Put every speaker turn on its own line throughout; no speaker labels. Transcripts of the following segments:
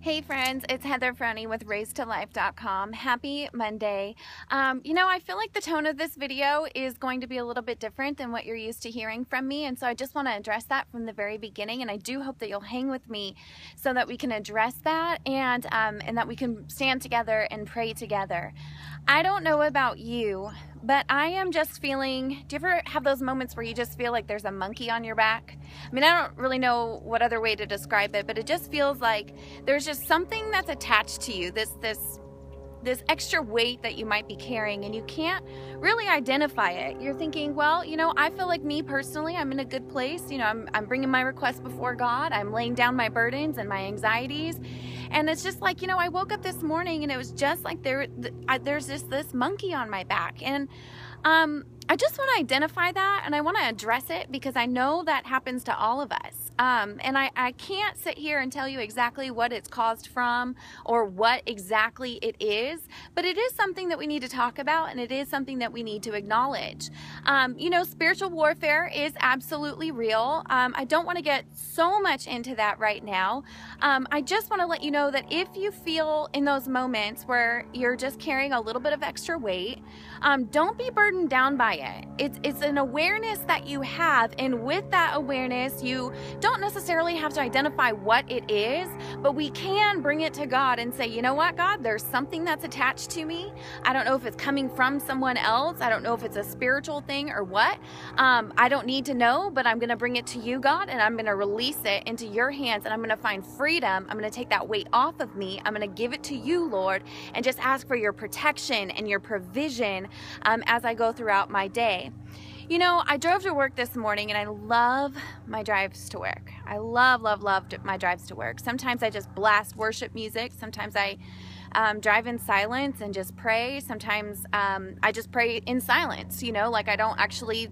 Hey friends, it's Heather Frowney with RaisedToLife.com. Happy Monday. I feel like the tone of this video is going to be a little bit different than what you're used to hearing from me, and so I just want to address that from the very beginning, and I do hope that you'll hang with me so that we can address that and that we can stand together and pray together. I don't know about you, but I am just feeling, do you ever have those moments where you just feel like there's a monkey on your back? I mean, I don't really know what other way to describe it, but it just feels like there's just something that's attached to you, this extra weight that you might be carrying, and you can't really identify it. You're thinking, well, I feel like me personally, I'm in a good place. I'm bringing my requests before God. I'm laying down my burdens and my anxieties. And it's just like, I woke up this morning and it was just like there's just this monkey on my back. And I just want to identify that, and I want to address it because I know that happens to all of us. And I can't sit here and tell you exactly what it's caused from or what exactly it is, but it is something that we need to talk about, and it is something that we need to acknowledge. Spiritual warfare is absolutely real. I don't want to get so much into that right now. I just want to let you know that if you feel in those moments where you're just carrying a little bit of extra weight, don't be burdened down by it. It's an awareness that you have, and with that awareness, you don't necessarily have to identify what it is, but we can bring it to God and say, you know what, God, there's something that's attached to me. I don't know if it's coming from someone else. I don't know if it's a spiritual thing or what. I don't need to know, but I'm going to bring it to you, God, and I'm going to release it into your hands, and I'm going to find freedom. I'm going to take that weight off of me. I'm going to give it to you, Lord, and just ask for your protection and your provision as I go throughout my day. I drove to work this morning, and I love my drives to work. I loved my drives to work. Sometimes I just blast worship music. Sometimes I drive in silence and just pray. Sometimes I just pray in silence, like I don't actually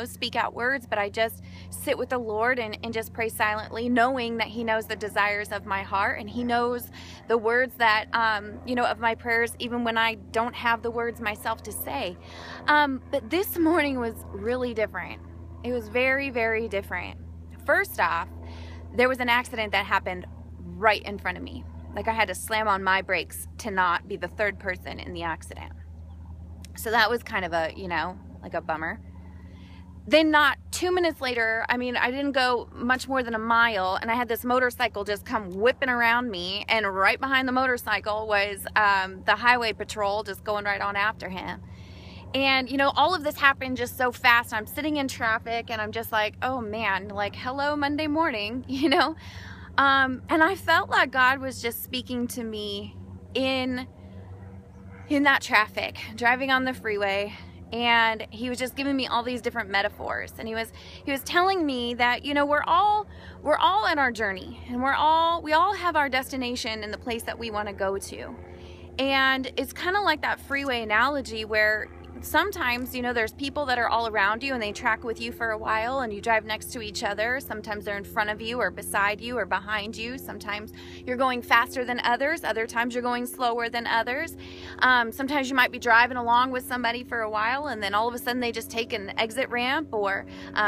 speak out words, but I just sit with the Lord and just pray silently, knowing that He knows the desires of my heart, and He knows the words that, of my prayers, even when I don't have the words myself to say. But this morning was really different. It was very, very different. First off, there was an accident that happened right in front of me. Like I had to slam on my brakes to not be the third person in the accident. So that was kind of a, like a bummer. Then not 2 minutes later, I didn't go much more than a mile, and I had this motorcycle just come whipping around me, and right behind the motorcycle was the highway patrol just going right on after him. And, all of this happened just so fast. I'm sitting in traffic, and I'm just like, oh man, like, hello, Monday morning, And I felt like God was just speaking to me in that traffic, driving on the freeway. And He was just giving me all these different metaphors, and he was telling me that we're all in our journey, and we all have our destination in the place that we want to go to. And it's kind of like that freeway analogy where sometimes there's people that are all around you, and they track with you for a while, and you drive next to each other. Sometimes they're in front of you or beside you or behind you. Sometimes you're going faster than others. Other times you're going slower than others. Sometimes you might be driving along with somebody for a while, and then all of a sudden they just take an exit ramp, or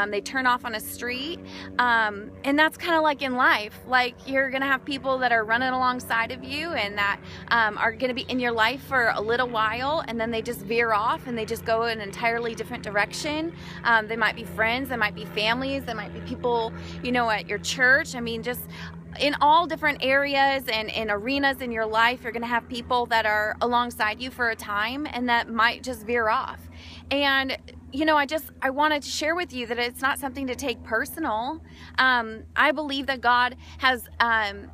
they turn off on a street. And that's kind of like in life. Like, you're gonna have people that are running alongside of you, and that are gonna be in your life for a little while, and then they just veer off and they just go in an entirely different direction. They might be friends, they might be families, they might be people, at your church. Just in all different areas and in arenas in your life, you're going to have people that are alongside you for a time, and that might just veer off. And I wanted to share with you that it's not something to take personal. I believe that God has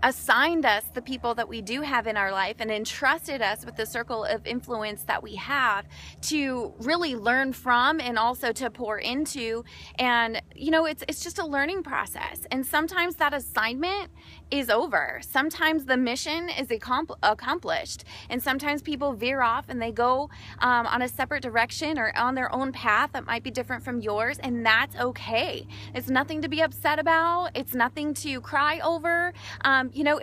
assigned us the people that we do have in our life, and entrusted us with the circle of influence that we have to really learn from, and also to pour into. And it's just a learning process, and sometimes that assignment is over. Sometimes the mission is accomplished, and sometimes people veer off and they go on a separate direction or on their own path. path that might be different from yours, and that's okay. It's nothing to be upset about. It's nothing to cry over.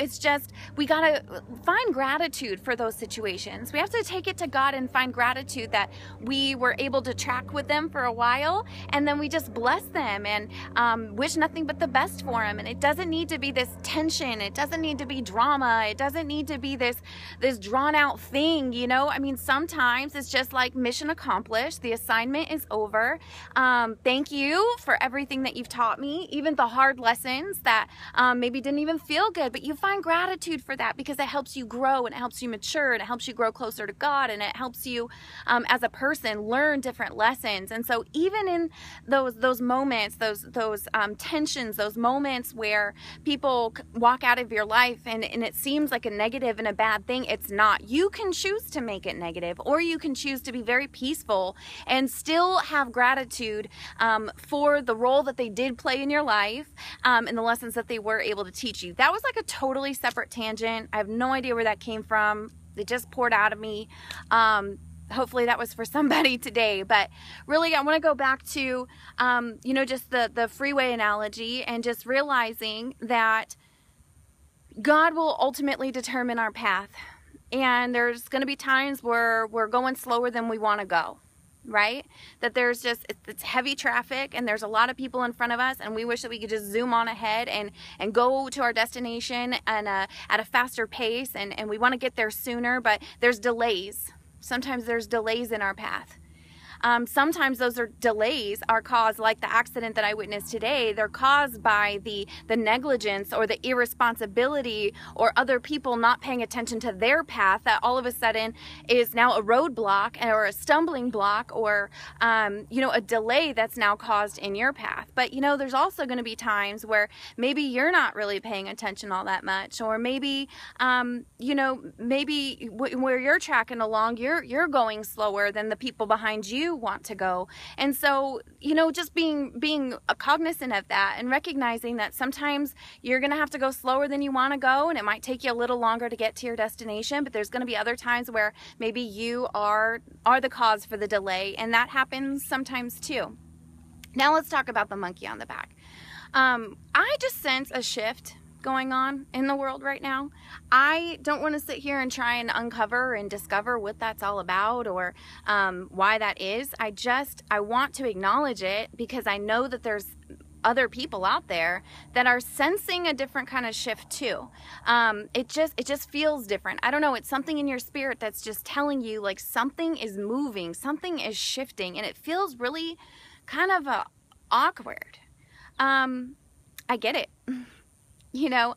It's just, we got to find gratitude for those situations. We have to take it to God and find gratitude that we were able to track with them for a while, and then we just bless them and wish nothing but the best for them. And it doesn't need to be this tension. It doesn't need to be drama. It doesn't need to be this drawn out thing, sometimes it's just like mission accomplished. The assignment is over. Thank you for everything that you've taught me, even the hard lessons that maybe didn't even feel good, but you find gratitude for that because it helps you grow and it helps you mature and it helps you grow closer to God, and it helps you as a person learn different lessons. And so even in those moments, those tensions, those moments where people walk out of your life and it seems like a negative and a bad thing, it's not. You can choose to make it negative, or you can choose to be very peaceful and still have gratitude for the role that they did play in your life and the lessons that they were able to teach you. That was like a totally separate tangent. I have no idea where that came from. It just poured out of me. Hopefully that was for somebody today, but really I want to go back to, just the freeway analogy, and just realizing that God will ultimately determine our path. And there's going to be times where we're going slower than we want to go, right? That there's just, it's heavy traffic and there's a lot of people in front of us, and we wish that we could just zoom on ahead and go to our destination and at a faster pace, and we want to get there sooner, but there's delays. Sometimes there's delays in our path. Sometimes those delays are caused, like the accident that I witnessed today, they're caused by the negligence or the irresponsibility or other people not paying attention to their path that all of a sudden is now a roadblock or a stumbling block or, a delay that's now caused in your path. But, there's also going to be times where maybe you're not really paying attention all that much, or maybe, maybe where you're tracking along, you're going slower than the people behind you want to go. And so, just being cognizant of that and recognizing that sometimes you're going to have to go slower than you want to go, and it might take you a little longer to get to your destination, but there's going to be other times where maybe you are the cause for the delay, and that happens sometimes too. Now let's talk about the monkey on the back. I just sense a shift going on in the world right now. I don't want to sit here and try and uncover and discover what that's all about or why that is. I want to acknowledge it because I know that there's other people out there that are sensing a different kind of shift too. It just feels different. I don't know, it's something in your spirit that's just telling you like something is moving, something is shifting, and it feels really kind of awkward. I get it.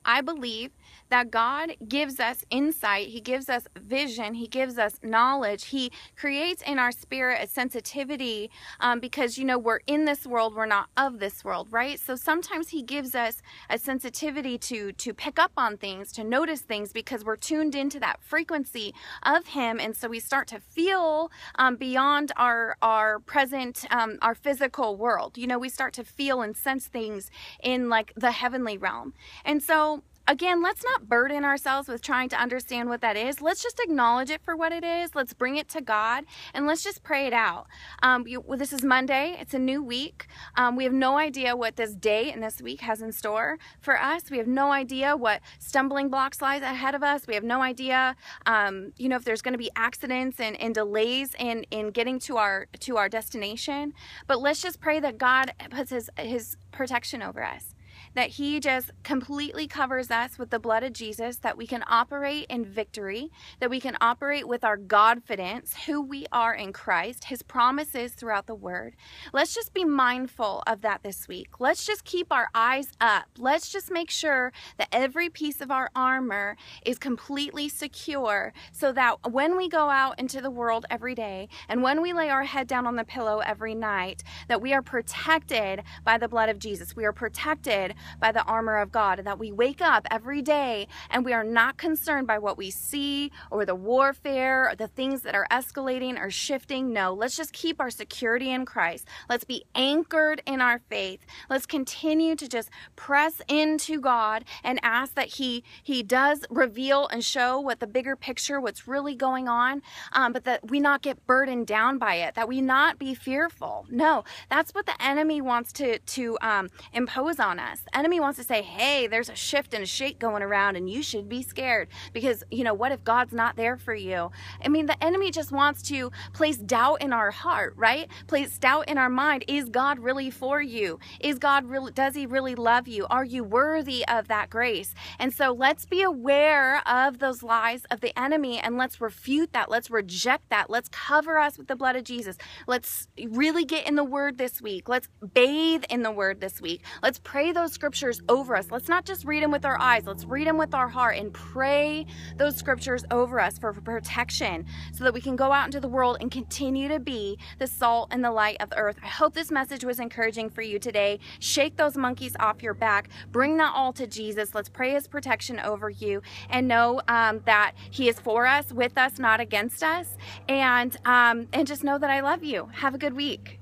I believe that God gives us insight. He gives us vision. He gives us knowledge. He creates in our spirit a sensitivity because, we're in this world. We're not of this world, right? So sometimes he gives us a sensitivity to pick up on things, to notice things, because we're tuned into that frequency of him. And so we start to feel beyond our present, our physical world. We start to feel and sense things in like the heavenly realm. And so again, let's not burden ourselves with trying to understand what that is. Let's just acknowledge it for what it is. Let's bring it to God and let's just pray it out. This is Monday. It's a new week. We have no idea what this day and this week has in store for us. We have no idea what stumbling blocks lies ahead of us. We have no idea, if there's going to be accidents and delays in getting to our destination. But let's just pray that God puts his protection over us, that he just completely covers us with the blood of Jesus, that we can operate in victory, that we can operate with our Godfidence, who we are in Christ, his promises throughout the word. Let's just be mindful of that this week. Let's just keep our eyes up. Let's just make sure that every piece of our armor is completely secure, so that when we go out into the world every day and when we lay our head down on the pillow every night, that we are protected by the blood of Jesus. We are protected by the armor of God, and that we wake up every day and we are not concerned by what we see or the warfare or the things that are escalating or shifting. No, let's just keep our security in Christ. Let's be anchored in our faith. Let's continue to just press into God and ask that He does reveal and show what the bigger picture, what's really going on, but that we not get burdened down by it, that we not be fearful. No, that's what the enemy wants to impose on us. The enemy wants to say, hey, there's a shift and a shake going around and you should be scared because, you know, what if God's not there for you? I mean, the enemy just wants to place doubt in our heart, right? Place doubt in our mind. Is God really for you? Is God really, does He really love you? Are you worthy of that grace? And so let's be aware of those lies of the enemy and let's refute that. Let's reject that. Let's cover us with the blood of Jesus. Let's really get in the Word this week. Let's bathe in the Word this week. Let's pray those scriptures over us. Let's not just read them with our eyes. Let's read them with our heart and pray those scriptures over us for protection so that we can go out into the world and continue to be the salt and the light of the earth. I hope this message was encouraging for you today. Shake those monkeys off your back. Bring that all to Jesus. Let's pray His protection over you and know that He is for us, with us, not against us. And just know that I love you. Have a good week.